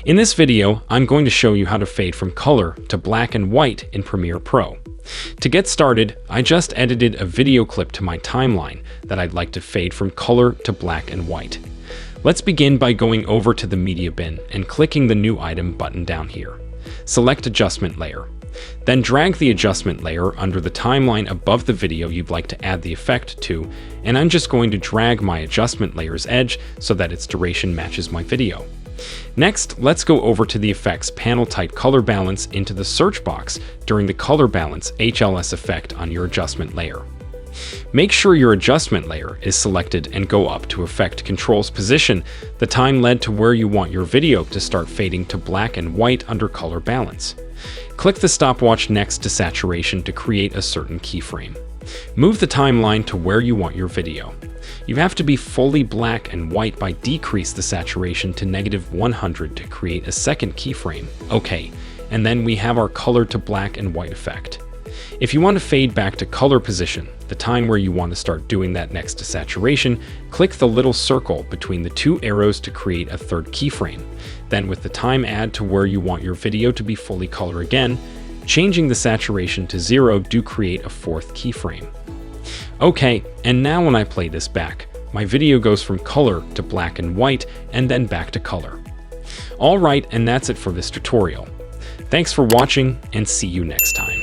In this video, I'm going to show you how to fade from color to black and white in Premiere Pro. To get started, I just edited a video clip to my timeline that I'd like to fade from color to black and white. Let's begin by going over to the media bin and clicking the new item button down here. Select adjustment layer. Then drag the adjustment layer under the timeline above the video you'd like to add the effect to, and I'm just going to drag my adjustment layer's edge so that its duration matches my video. Next, let's go over to the effects panel, type color balance into the search box during the color balance HLS effect on your adjustment layer. Make sure your adjustment layer is selected and go up to Effect Controls Position, the time led to where you want your video to start fading to black and white under color balance. Click the stopwatch next to saturation to create a certain keyframe. Move the timeline to where you want your video. You have to be fully black and white by decrease the saturation to -100 to create a second keyframe. Okay, and then we have our color to black and white effect. If you want to fade back to color position, the time where you want to start doing that next to saturation, click the little circle between the two arrows to create a third keyframe. Then with the time add to where you want your video to be fully color again, changing the saturation to 0 do create a fourth keyframe. Okay, and now when I play this back, my video goes from color to black and white and then back to color. Alright, and that's it for this tutorial. Thanks for watching and see you next time.